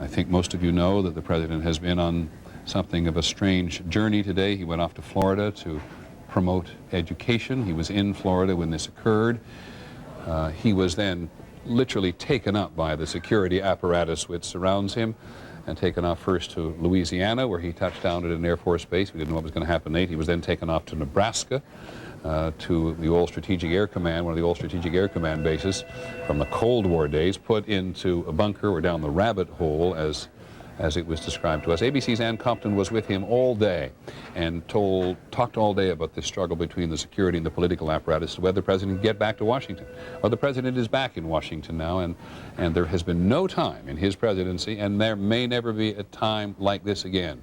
I think most of you know that the President has been on something of a strange journey today. He went off to Florida to promote education. He was in Florida when this occurred. He was then literally taken up by the security apparatus which surrounds him and taken off first to Louisiana, where he touched down at an Air Force base. We didn't know what was going to happen next. He was then taken off to Nebraska, to the old Strategic Air Command, one of the old Strategic Air Command bases from the Cold War days, put into a bunker or down the rabbit hole, as it was described to us. ABC's Ann Compton was with him all day and talked all day about this struggle between the security and the political apparatus, whether the President can get back to Washington. Well, the President is back in Washington now, and there has been no time in his presidency, and there may never be a time like this again,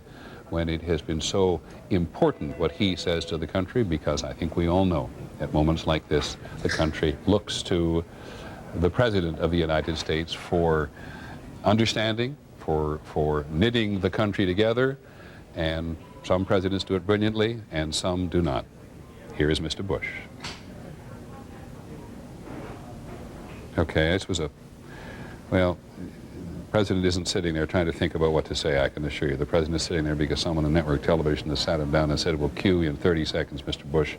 when it has been so important what he says to the country, because I think we all know at moments like this, the country looks to the President of the United States for understanding, for knitting the country together, and some presidents do it brilliantly and some do not. Here is Mr. Bush. Okay, this was well, the President isn't sitting there trying to think about what to say, I can assure you. The President is sitting there because someone on network television has sat him down and said, we'll cue you in 30 seconds, Mr. Bush.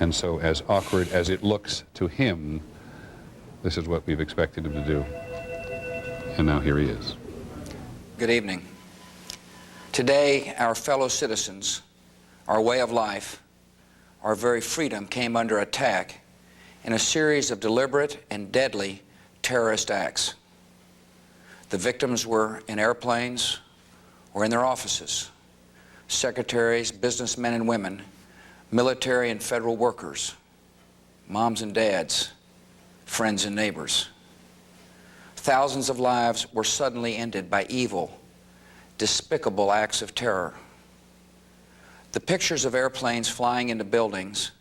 And so, as awkward as it looks to him, this is what we've expected him to do. And now here he is. Good evening. Today, our fellow citizens, our way of life, our very freedom came under attack in a series of deliberate and deadly terrorist acts. The victims were in airplanes or in their offices, secretaries, businessmen and women, military and federal workers, moms and dads, friends and neighbors. Thousands of lives were suddenly ended by evil, despicable acts of terror. The pictures of airplanes flying into buildings,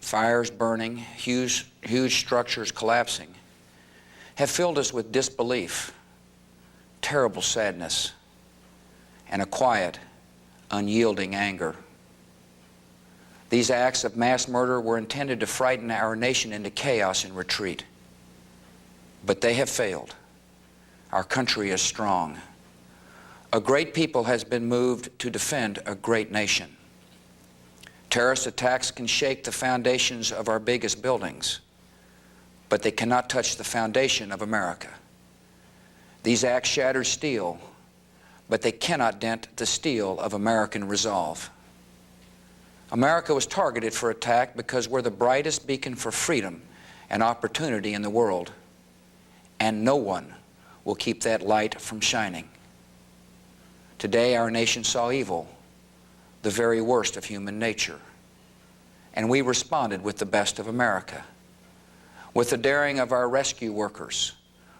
fires burning, huge structures collapsing, have filled us with disbelief, terrible sadness, and a quiet, unyielding anger. These acts of mass murder were intended to frighten our nation into chaos and retreat. But they have failed. Our country is strong. A great people has been moved to defend a great nation. Terrorist attacks can shake the foundations of our biggest buildings, but they cannot touch the foundation of America. These acts shatter steel, but they cannot dent the steel of American resolve. America was targeted for attack because we're the brightest beacon for freedom and opportunity in the world, and no one will keep that light from shining. Today, our nation saw evil, the very worst of human nature, and we responded with the best of America, with the daring of our rescue workers,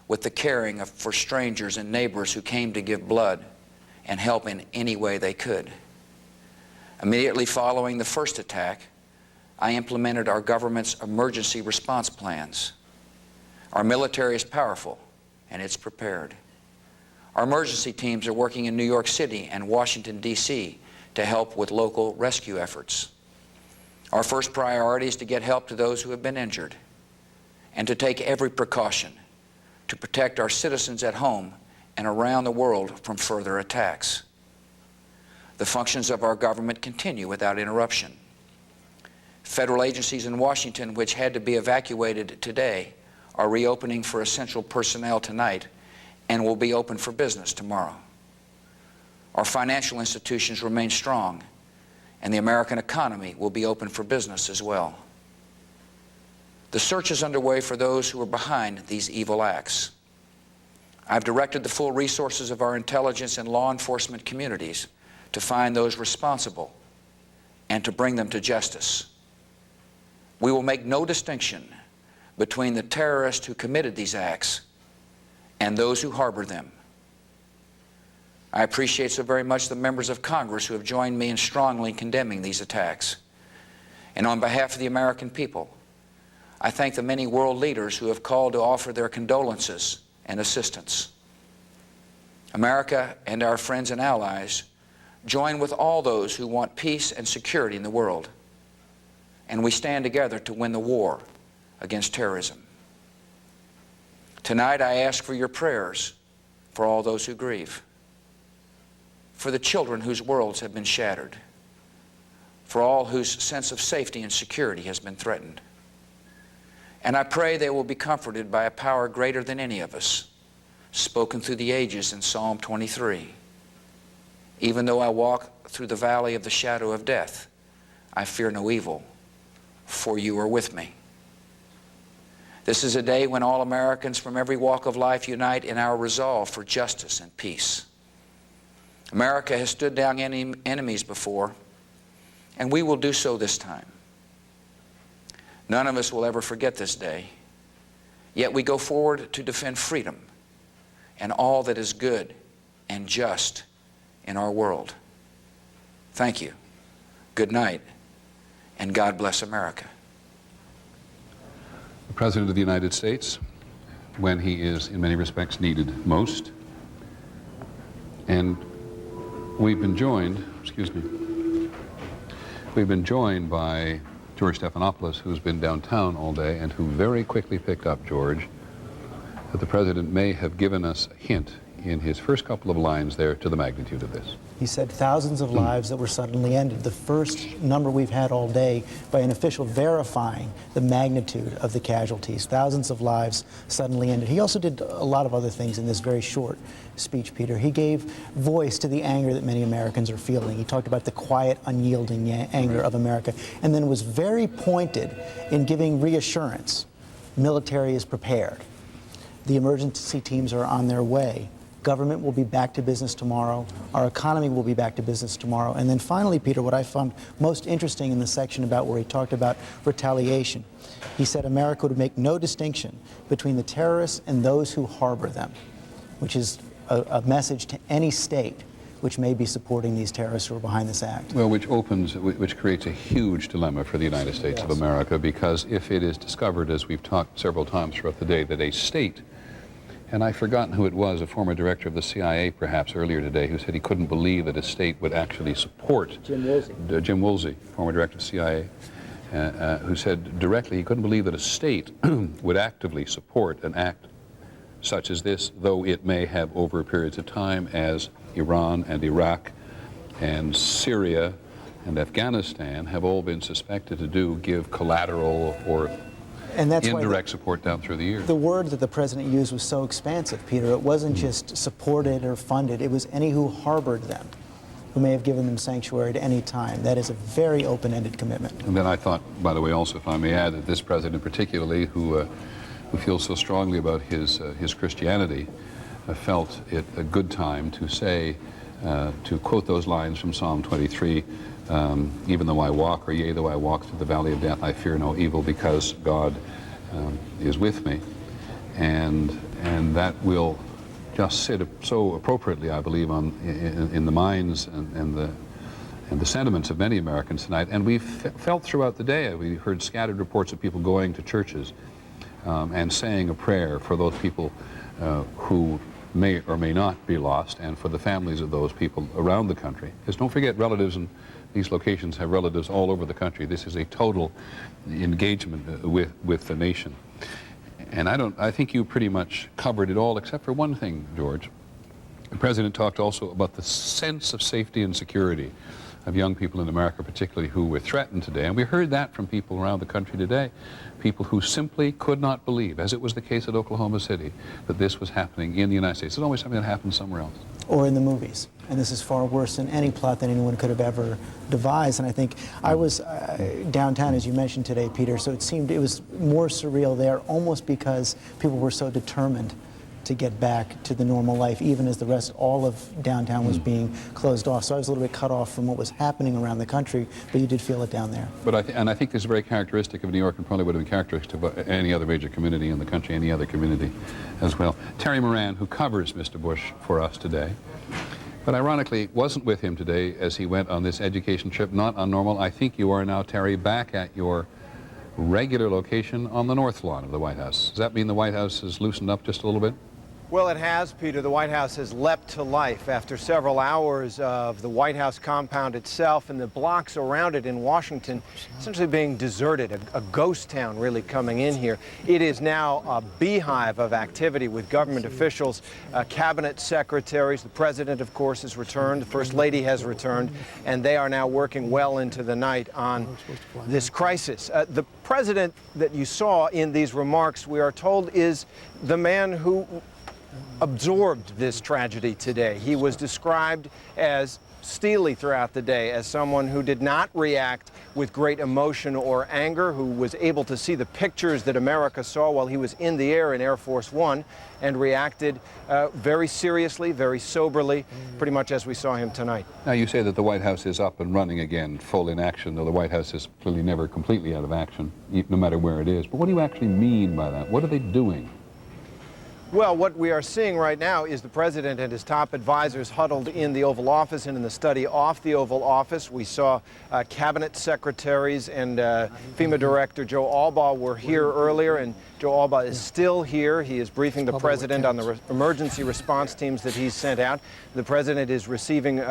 with the caring for strangers and neighbors who came to give blood and help in any way they could. Immediately following the first attack, I implemented our government's emergency response plans. Our military is powerful, and it's prepared. Our emergency teams are working in New York City and Washington, D.C. to help with local rescue efforts. Our first priority is to get help to those who have been injured and to take every precaution to protect our citizens at home and around the world from further attacks. The functions of our government continue without interruption. Federal agencies in Washington, which had to be evacuated today, are reopening for essential personnel tonight and will be open for business tomorrow. Our financial institutions remain strong, and the American economy will be open for business as well. The search is underway for those who are behind these evil acts. I've directed the full resources of our intelligence and law enforcement communities to find those responsible and to bring them to justice. We will make no distinction between the terrorists who committed these acts and those who harbor them. I appreciate so very much the members of Congress who have joined me in strongly condemning these attacks. And on behalf of the American people, I thank the many world leaders who have called to offer their condolences and assistance. America and our friends and allies join with all those who want peace and security in the world, and we stand together to win the war against terrorism. Tonight I ask for your prayers for all those who grieve, for the children whose worlds have been shattered, for all whose sense of safety and security has been threatened. And I pray they will be comforted by a power greater than any of us, spoken through the ages in Psalm 23. Even though I walk through the valley of the shadow of death, I fear no evil, for you are with me. This is a day when all Americans from every walk of life unite in our resolve for justice and peace. America has stood down enemies before, and we will do so this time. None of us will ever forget this day, yet we go forward to defend freedom and all that is good and just in our world. Thank you. Good night, and God bless America. The President of the United States, when he is in many respects needed most. And we've been joined by George Stephanopoulos, who's been downtown all day and who very quickly picked up, George, that the President may have given us a hint in his first couple of lines there to the magnitude of this. He said thousands of lives that were suddenly ended, the first number we've had all day by an official verifying the magnitude of the casualties. Thousands of lives suddenly ended. He also did a lot of other things in this very short speech, Peter. He gave voice to the anger that many Americans are feeling. He talked about the quiet, unyielding anger of America, and then was very pointed in giving reassurance. Military is prepared. The emergency teams are on their way. Government will be back to business tomorrow. Our economy will be back to business tomorrow. And then finally, Peter, what I found most interesting in the section about where he talked about retaliation, he said America would make no distinction between the terrorists and those who harbor them, which is a message to any state which may be supporting these terrorists who are behind this act. Well, which creates a huge dilemma for the United States of America, because if it is discovered, as we've talked several times throughout the day, that a state, and I've forgotten who it was, a former director of the CIA perhaps earlier today, who said he couldn't believe that a state would actually support Jim Woolsey, former director of the CIA, who said directly he couldn't believe that a state would actively support an act such as this, though it may have over periods of time, as Iran and Iraq and Syria and Afghanistan have all been suspected to do, give collateral or indirect support down through the years. The word that the President used was so expansive, Peter. It wasn't just supported or funded. It was any who harbored them, who may have given them sanctuary at any time. That is a very open-ended commitment. And then I thought, by the way, also, if I may add, that this President particularly, who feels so strongly about his Christianity, felt it a good time to say, to quote those lines from Psalm 23, even though I walk, or yea, though I walk through the valley of death, I fear no evil, because God is with me. And that will just sit so appropriately, I believe, in the minds and the sentiments of many Americans tonight. And we've felt throughout the day, we heard scattered reports of people going to churches and saying a prayer for those people who may or may not be lost, and for the families of those people around the country. Because don't forget, relatives in these locations have relatives all over the country. This is a total engagement with the nation. And I think you pretty much covered it all, except for one thing, George. The President talked also about the sense of safety and security of young people in America, particularly, who were threatened today. And we heard that from people around the country today, people who simply could not believe, as it was the case at Oklahoma City, that this was happening in the United States. It's always something that happens somewhere else. Or in the movies. And this is far worse than any plot that anyone could have ever devised. And I think I was downtown, as you mentioned today, Peter, so it was more surreal there, almost because people were so determined to get back to the normal life, even as the rest, all of downtown was being closed off. So I was a little bit cut off from what was happening around the country, but you did feel it down there. But I think this is very characteristic of New York, and probably would have been characteristic of any other major community in the country, any other community as well. Terry Moran, who covers Mr. Bush for us today, but ironically wasn't with him today as he went on this education trip, not on normal. I think you are now, Terry, back at your regular location on the north lawn of the White House. Does that mean the White House has loosened up just a little bit? Well, it has, Peter. The White House has leapt to life after several hours of the White House compound itself and the blocks around it in Washington essentially being deserted, a ghost town really coming in here. It is now a beehive of activity with government officials, cabinet secretaries. The president, of course, has returned. The First Lady has returned, and they are now working well into the night on this crisis. The president that you saw in these remarks, we are told, is the man who absorbed this tragedy today. He was described as steely throughout the day, as someone who did not react with great emotion or anger, who was able to see the pictures that America saw while he was in the air in Air Force One and reacted very seriously, very soberly, pretty much as we saw him tonight. Now, you say that the White House is up and running again, full in action, though the White House is clearly never completely out of action, no matter where it is. But what do you actually mean by that? What are they doing? Well, what we are seeing right now is the president and his top advisors huddled in the Oval Office and in the study off the Oval Office. We saw cabinet secretaries and FEMA Director Joe Albaugh were here earlier, and Joe Albaugh is still here. He is briefing the president on the emergency response teams that he's sent out. The president is receiving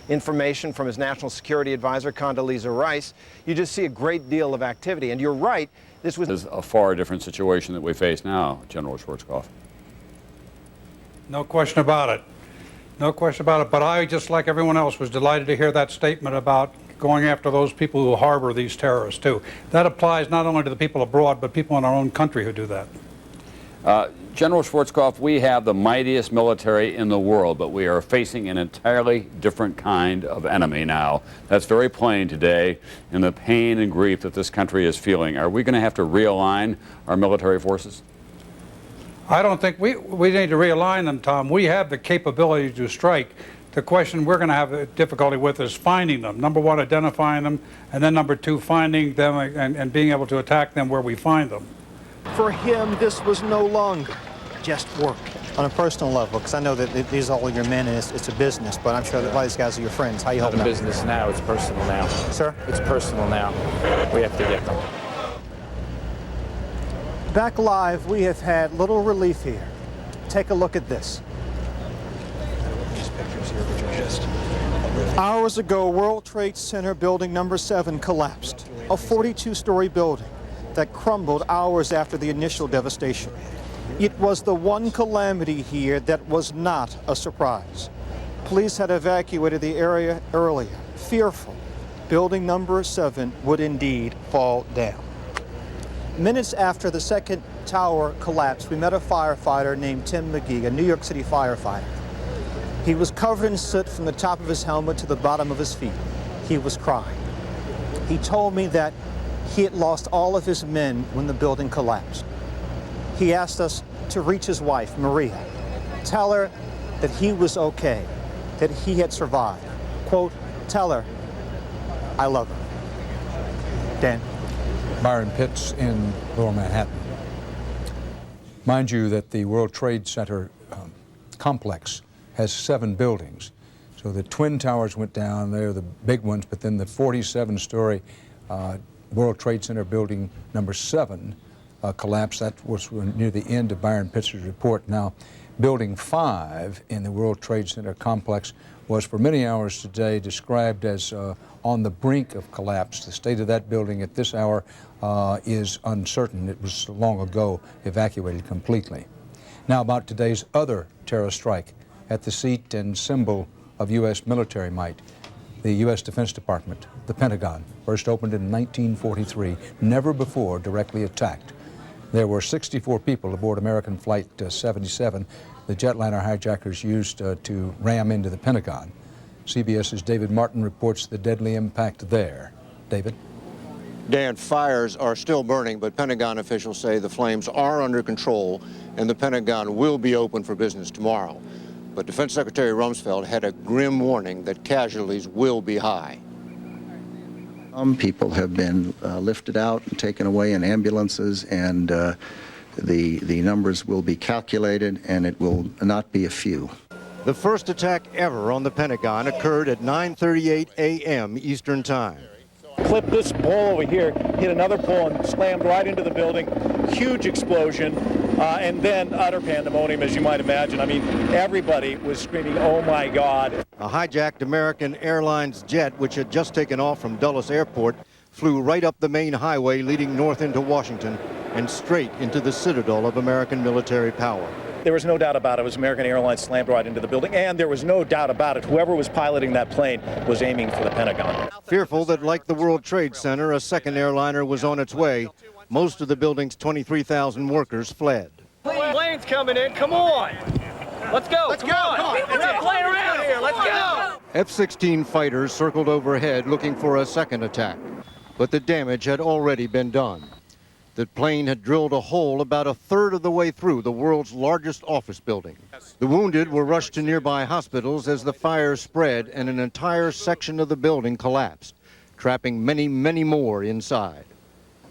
information from his national security advisor, Condoleezza Rice. You just see a great deal of activity, and you're right. This was a far different situation that we face now, General Schwarzkopf. No question about it. No question about it. But I, just like everyone else, was delighted to hear that statement about going after those people who harbor these terrorists, too. That applies not only to the people abroad, but people in our own country who do that. General Schwarzkopf, we have the mightiest military in the world, but we are facing an entirely different kind of enemy now. That's very plain today in the pain and grief that this country is feeling. Are we going to have to realign our military forces? I don't think we need to realign them, Tom. We have the capability to strike. The question we're going to have difficulty with is finding them. Number one, identifying them, and then number two, finding them and being able to attack them where we find them. For him, this was no longer just work. On a personal level, because I know that these are all your men and it's a business, but I'm sure that a lot of these guys are your friends. How you holding up? It's business now, it's personal now. Sir? It's personal now. We have to get them. Back live, we have had little relief here. Take a look at this. These pictures here, which are just Hours ago, World Trade Center building number 7 collapsed. A 42-story building that crumbled hours after the initial devastation. It was the one calamity here that was not a surprise. Police had evacuated the area earlier, fearful building number 7 would indeed fall down. Minutes after the second tower collapsed, we met a firefighter named Tim McGee, a New York City firefighter. He was covered in soot from the top of his helmet to the bottom of his feet. He was crying. He told me that he had lost all of his men when the building collapsed. He asked us to reach his wife, Maria, tell her that he was okay, that he had survived. Quote, tell her, I love her. Dan. Byron Pitts in Lower Manhattan. Mind you that the World Trade Center complex has 7 buildings. So the Twin Towers went down, they're the big ones, but then the 47-story World Trade Center building number 7 collapsed. That was near the end of Byron Pitts' report. Now, building 5 in the World Trade Center complex was for many hours today described as on the brink of collapse. The state of that building at this hour is uncertain. It was long ago evacuated completely. Now about today's other terror strike at the seat and symbol of U.S. military might, the U.S. Defense Department, the Pentagon, first opened in 1943, never before directly attacked. There were 64 people aboard American Flight 77, the jetliner hijackers used to ram into the Pentagon. CBS's David Martin reports the deadly impact there. David? Dan, fires are still burning, but Pentagon officials say the flames are under control and the Pentagon will be open for business tomorrow. But Defense Secretary Rumsfeld had a grim warning that casualties will be high. Some people have been lifted out and taken away in ambulances, and the numbers will be calculated, and it will not be a few. The first attack ever on the Pentagon occurred at 9:38 a.m. Eastern Time. Clipped this pole over here, hit another pole and slammed right into the building. Huge explosion. and then utter pandemonium, as you might imagine. I mean, everybody was screaming, "Oh my God." A hijacked American Airlines jet, which had just taken off from Dulles Airport, flew right up the main highway leading north into Washington and straight into the citadel of American military power. There was no doubt about it. It was American Airlines slammed right into the building, and there was no doubt about it. Whoever was piloting that plane was aiming for the Pentagon. Fearful that, like the World Trade Center, a second airliner was on its way, most of the building's 23,000 workers fled. Plane's coming in. Come on. Let's go. Let's go. Come on. We're not playing around here. Let's go. F-16 fighters circled overhead looking for a second attack, but the damage had already been done. The plane had drilled a hole about a third of the way through the world's largest office building. The wounded were rushed to nearby hospitals as the fire spread and an entire section of the building collapsed, trapping many, many more inside.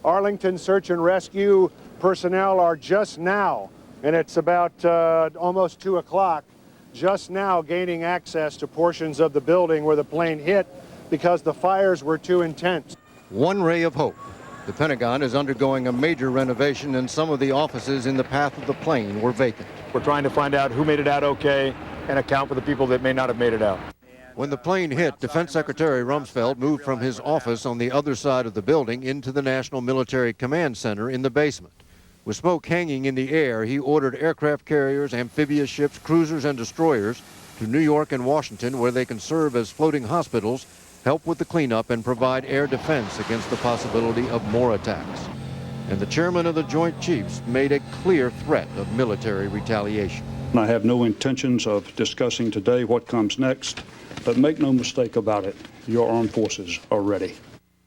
Arlington search and rescue personnel are just now, and it's about almost 2 o'clock, just now gaining access to portions of the building where the plane hit because the fires were too intense. One ray of hope. The Pentagon is undergoing a major renovation, and some of the offices in the path of the plane were vacant. We're trying to find out who made it out okay and account for the people that may not have made it out. When the plane hit, Defense Secretary Rumsfeld moved from his office on the other side of the building into the National Military Command Center in the basement. With smoke hanging in the air, he ordered aircraft carriers, amphibious ships, cruisers, and destroyers to New York and Washington, where they can serve as floating hospitals, help with the cleanup, and provide air defense against the possibility of more attacks. And the chairman of the Joint Chiefs made a clear threat of military retaliation. I have no intentions of discussing today what comes next, but make no mistake about it, your armed forces are ready.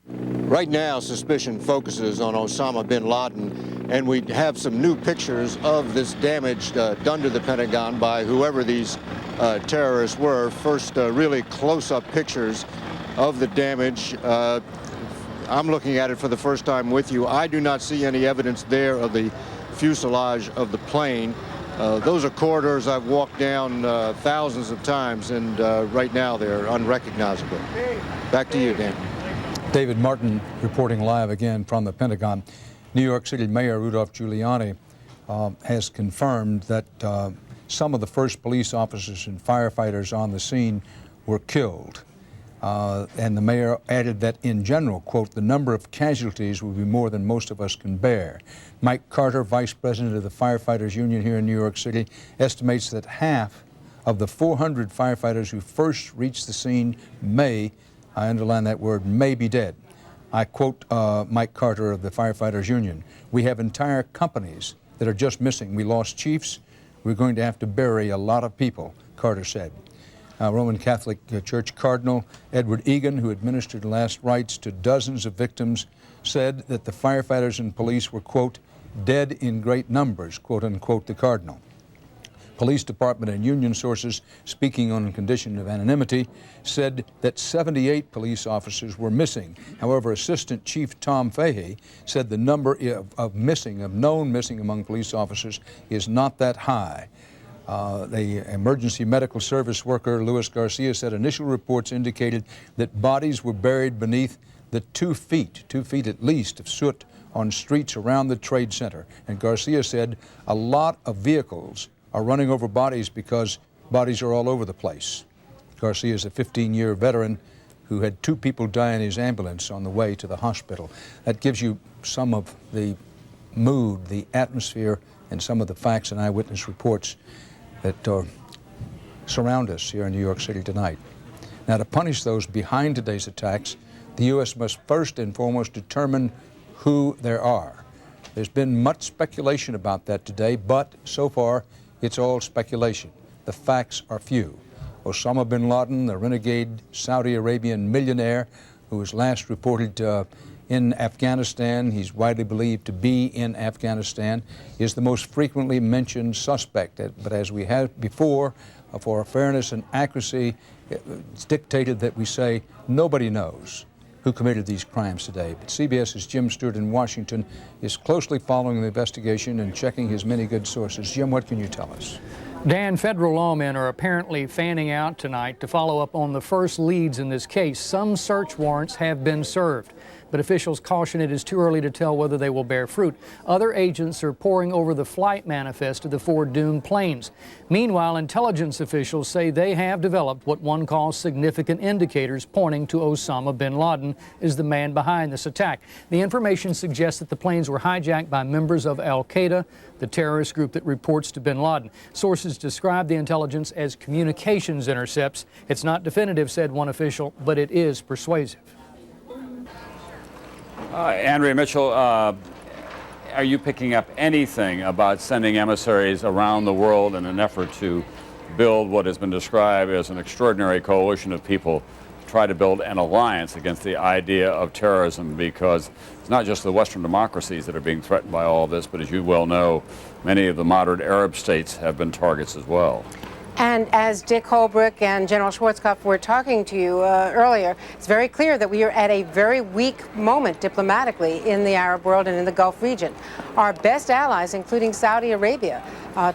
Right now, suspicion focuses on Osama bin Laden, and we have some new pictures of this damage done to the Pentagon by whoever these terrorists were. First, really close-up pictures of the damage. I'm looking at it for the first time with you. I do not see any evidence there of the fuselage of the plane. Those are corridors I've walked down thousands of times, and right now they're unrecognizable. Back to you, Dan. David Martin reporting live again from the Pentagon. New York City Mayor Rudolph Giuliani has confirmed that some of the first police officers and firefighters on the scene were killed. And the mayor added that in general, quote, the number of casualties will be more than most of us can bear. Mike Carter, vice president of the Firefighters Union here in New York City, estimates that half of the 400 firefighters who first reached the scene may, I underline that word, may be dead. I quote Mike Carter of the Firefighters Union, "We have entire companies that are just missing. We lost chiefs. We're going to have to bury a lot of people," Carter said. Roman Catholic Church Cardinal Edward Egan, who administered last rites to dozens of victims, said that the firefighters and police were, quote, dead in great numbers, quote unquote, the Cardinal. Police department and union sources, speaking on condition of anonymity, said that 78 police officers were missing. However, Assistant Chief Tom Fahey said the number of known missing among police officers is not that high. The emergency medical service worker, Luis Garcia, said initial reports indicated that bodies were buried beneath the 2 feet at least, of soot on streets around the Trade Center. And Garcia said a lot of vehicles are running over bodies because bodies are all over the place. Garcia is a 15-year veteran who had 2 people die in his ambulance on the way to the hospital. That gives you some of the mood, the atmosphere, and some of the facts and eyewitness reports that surround us here in New York City tonight. Now, to punish those behind today's attacks, the U.S. must first and foremost determine who there are. There's been much speculation about that today, but so far, it's all speculation. The facts are few. Osama bin Laden, the renegade Saudi Arabian millionaire who was last reported in Afghanistan, he's widely believed to be in Afghanistan, is the most frequently mentioned suspect. But as we have before, for fairness and accuracy, it's dictated that we say nobody knows who committed these crimes today. But CBS's Jim Stewart in Washington is closely following the investigation and checking his many good sources. Jim, what can you tell us? Dan, federal lawmen are apparently fanning out tonight to follow up on the first leads in this case. Some search warrants have been served. but officials caution it is too early to tell whether they will bear fruit. Other agents are poring over the flight manifest of the 4 doomed planes. Meanwhile, intelligence officials say they have developed what one calls significant indicators pointing to Osama bin Laden as the man behind this attack. The information suggests that the planes were hijacked by members of Al-Qaeda, the terrorist group that reports to bin Laden. Sources describe the intelligence as communications intercepts. It's not definitive, said one official, but it is persuasive. Andrea Mitchell, are you picking up anything about sending emissaries around the world in an effort to build what has been described as an extraordinary coalition of people to try to build an alliance against the idea of terrorism? Because it's not just the Western democracies that are being threatened by all of this, but as you well know, many of the moderate Arab states have been targets as well. And as Dick Holbrooke and General Schwarzkopf were talking to you earlier, it's very clear that we are at a very weak moment diplomatically in the Arab world and in the Gulf region. Our best allies, including Saudi Arabia,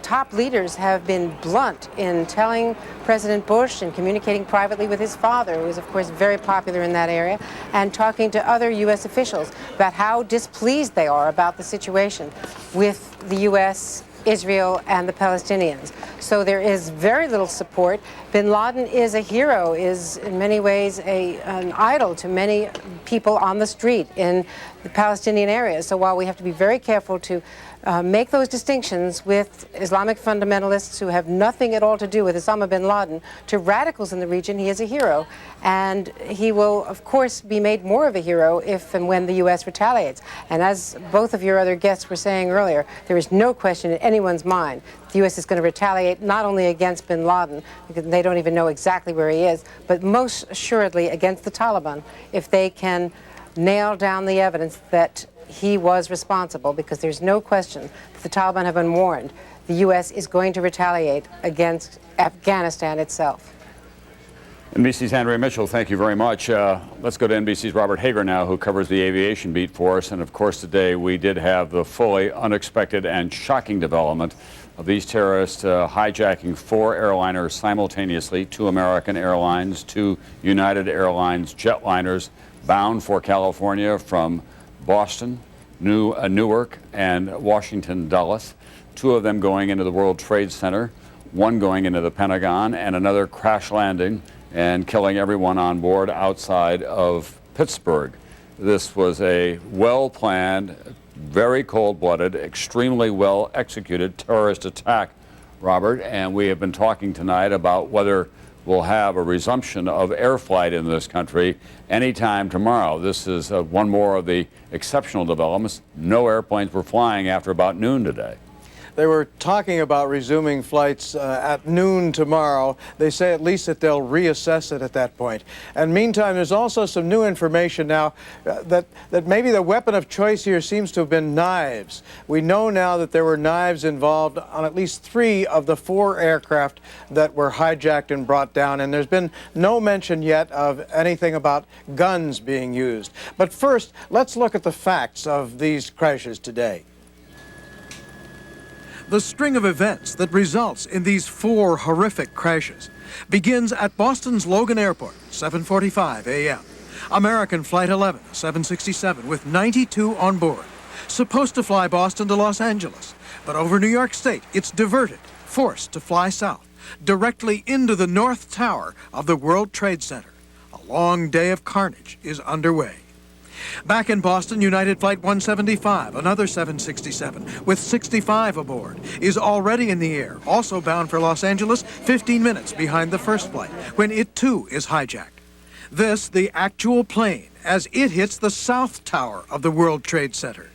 top leaders have been blunt in telling President Bush and communicating privately with his father, who is of course very popular in that area, and talking to other U.S. officials about how displeased they are about the situation with the U.S., Israel, and the Palestinians. So there is very little support. Bin Laden is a hero, is in many ways an idol to many people on the street in the Palestinian areas. So while we have to be very careful to make those distinctions with Islamic fundamentalists who have nothing at all to do with Osama bin Laden, to radicals in the region, he is a hero. And he will, of course, be made more of a hero if and when the U.S. retaliates. And as both of your other guests were saying earlier, there is no question in anyone's mind the U.S. is going to retaliate not only against bin Laden, because they don't even know exactly where he is, but most assuredly against the Taliban if they can nail down the evidence that he was responsible, because there's no question that the Taliban have been warned. The U.S. is going to retaliate against Afghanistan itself. NBC's Andrea Mitchell, thank you very much. Let's go to NBC's Robert Hager now, who covers the aviation beat for us. And of course, today we did have the fully unexpected and shocking development of these terrorists hijacking 4 airliners simultaneously, 2 American Airlines, 2 United Airlines jetliners bound for California from Boston, Newark, and Washington Dulles. 2 of them going into the World Trade Center, 1 going into the Pentagon, and another crash landing and killing everyone on board outside of Pittsburgh. This was a well-planned, very cold-blooded, extremely well-executed terrorist attack, Robert, and we have been talking tonight about whether we'll have a resumption of air flight in this country anytime tomorrow. This is one more of the exceptional developments. No airplanes were flying after about noon today. They were talking about resuming flights at noon tomorrow. They say at least that they'll reassess it at that point. And meantime, there's also some new information now that maybe the weapon of choice here seems to have been knives. We know now that there were knives involved on at least 3 of the 4 aircraft that were hijacked and brought down. And there's been no mention yet of anything about guns being used. But first, let's look at the facts of these crashes today. The string of events that results in these 4 horrific crashes begins at Boston's Logan Airport, 7:45 a.m. American Flight 11, 767, with 92 on board. Supposed to fly Boston to Los Angeles, but over New York State, it's diverted, forced to fly south, directly into the North Tower of the World Trade Center. A long day of carnage is underway. Back in Boston, United Flight 175, another 767, with 65 aboard, is already in the air, also bound for Los Angeles, 15 minutes behind the first flight, when it too is hijacked. This, the actual plane, as it hits the South Tower of the World Trade Center.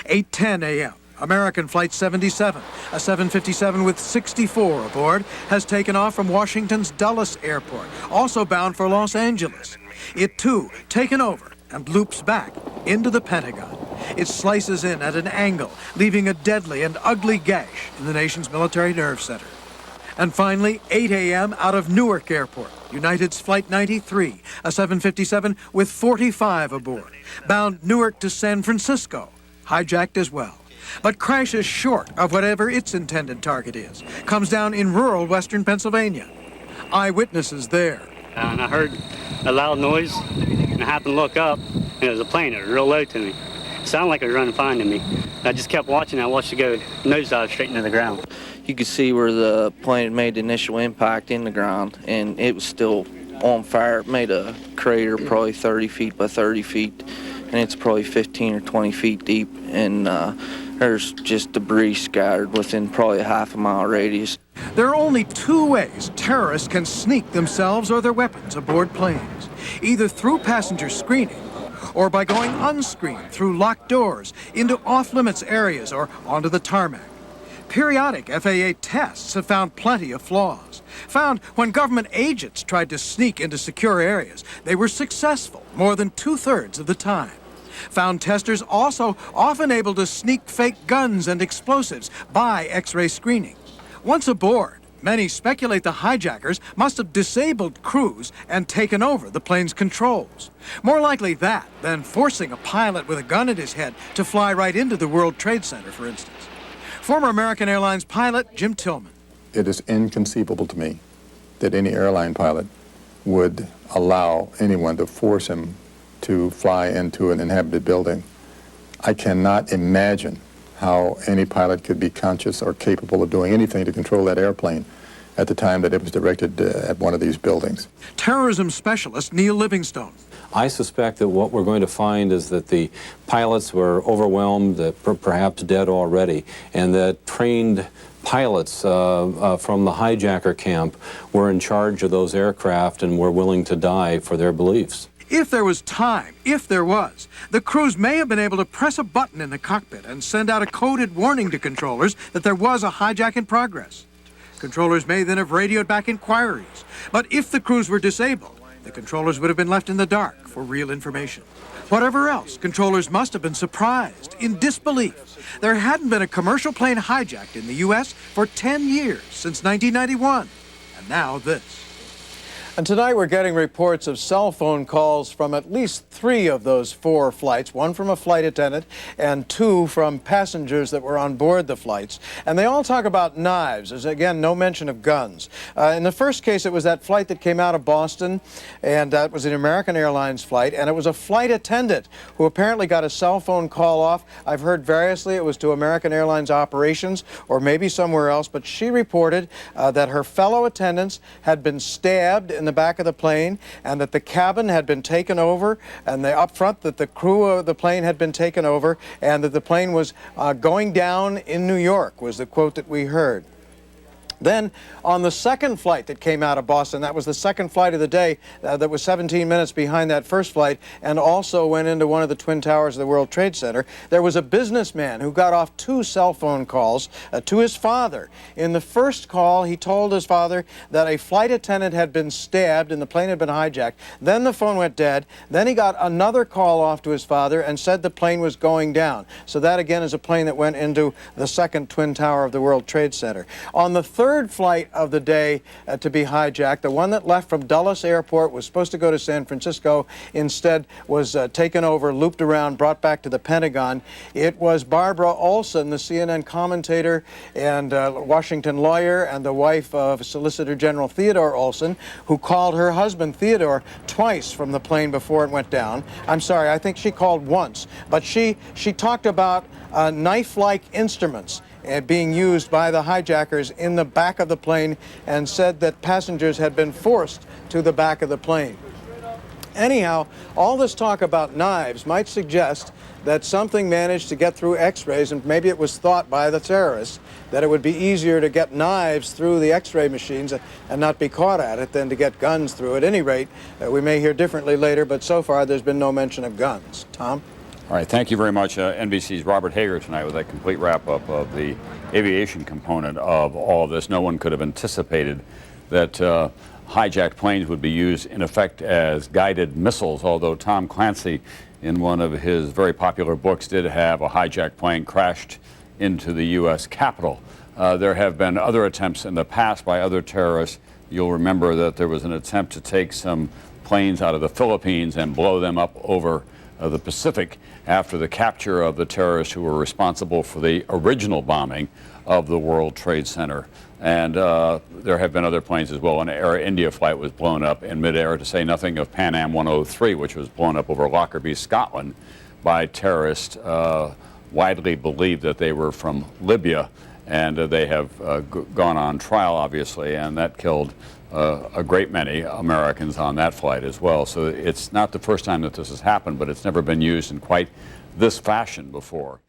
8:10 a.m. American Flight 77, a 757 with 64 aboard, has taken off from Washington's Dulles Airport, also bound for Los Angeles. It too taken over and loops back into the Pentagon. It slices in at an angle, leaving a deadly and ugly gash in the nation's military nerve center. And finally, 8 a.m. out of Newark Airport, United's Flight 93, a 757 with 45 aboard, bound Newark to San Francisco, hijacked as well, but crashes short of whatever its intended target is, comes down in rural western Pennsylvania. Eyewitnesses there. And I heard a loud noise, and I happened to look up, and it was a plane that was real low to me. It sounded like it was running fine to me. I just kept watching. I watched it go nosedive straight into the ground. You could see where the plane had made the initial impact in the ground, and it was still on fire. It made a crater probably 30 feet by 30 feet, and it's probably 15 or 20 feet deep, and there's just debris scattered within probably a half-a-mile radius. There are only two ways terrorists can sneak themselves or their weapons aboard planes, either through passenger screening or by going unscreened through locked doors into off-limits areas or onto the tarmac. Periodic FAA tests have found plenty of flaws. Found when government agents tried to sneak into secure areas, they were successful more than 2/3 of the time. Found testers also often able to sneak fake guns and explosives by X-ray screening. Once aboard, many speculate the hijackers must have disabled crews and taken over the plane's controls. More likely that than forcing a pilot with a gun at his head to fly right into the World Trade Center, for instance. Former American Airlines pilot Jim Tillman. It is inconceivable to me that any airline pilot would allow anyone to force him to fly into an inhabited building. I cannot imagine how any pilot could be conscious or capable of doing anything to control that airplane at the time that it was directed at one of these buildings. Terrorism specialist Neil Livingstone. I suspect that what we're going to find is that the pilots were overwhelmed, perhaps dead already, and that trained pilots from the hijacker camp were in charge of those aircraft and were willing to die for their beliefs. If there was time, if there was, the crews may have been able to press a button in the cockpit and send out a coded warning to controllers that there was a hijack in progress. Controllers may then have radioed back inquiries. But if the crews were disabled, the controllers would have been left in the dark for real information. Whatever else, controllers must have been surprised, in disbelief. There hadn't been a commercial plane hijacked in the U.S. for 10 years, since 1991. And now this. And tonight we're getting reports of cell phone calls from at least 3 of those 4 flights, 1 from a flight attendant and 2 from passengers that were on board the flights. And they all talk about knives. There's, again, no mention of guns. In the first case, it was that flight that came out of Boston, and that was an American Airlines flight, and it was a flight attendant who apparently got a cell phone call off. I've heard variously it was to American Airlines operations or maybe somewhere else, but she reported that her fellow attendants had been stabbed in the back of the plane, and that the cabin had been taken over, and up front that the crew of the plane had been taken over, and that the plane was going down in New York, was the quote that we heard. Then, on the second flight that came out of Boston, that was the second flight of the day, that was 17 minutes behind that first flight, and also went into one of the Twin Towers of the World Trade Center, there was a businessman who got off 2 cell phone calls to his father. In the first call, he told his father that a flight attendant had been stabbed and the plane had been hijacked. Then the phone went dead. Then he got another call off to his father and said the plane was going down. So that, again, is a plane that went into the second Twin Tower of the World Trade Center. On the third flight of the day to be hijacked, the one that left from Dulles Airport, was supposed to go to San Francisco, instead was taken over, looped around, brought back to the Pentagon. It was Barbara Olson, the CNN commentator and Washington lawyer, and the wife of Solicitor General Theodore Olson, who called her husband Theodore twice from the plane before it went down. I'm sorry, I think she called once, but she talked about knife-like instruments being used by the hijackers in the back of the plane, and said that passengers had been forced to the back of the plane. Anyhow, all this talk about knives might suggest that something managed to get through X-rays, and maybe it was thought by the terrorists that it would be easier to get knives through the X-ray machines and not be caught at it than to get guns through. At any rate, we may hear differently later, but so far there's been no mention of guns. Tom? All right, thank you very much, NBC's Robert Hager tonight with that complete wrap-up of the aviation component of all of this. No one could have anticipated that hijacked planes would be used, in effect, as guided missiles, although Tom Clancy, in one of his very popular books, did have a hijacked plane crashed into the U.S. Capitol. There have been other attempts in the past by other terrorists. You'll remember that there was an attempt to take some planes out of the Philippines and blow them up over the Pacific after the capture of the terrorists who were responsible for the original bombing of the World Trade Center. And there have been other planes as well. An Air India flight was blown up in midair, to say nothing of Pan Am 103, which was blown up over Lockerbie, Scotland, by terrorists widely believed that they were from Libya. And they have gone on trial, obviously, and that killed a great many Americans on that flight as well. So it's not the first time that this has happened, but it's never been used in quite this fashion before.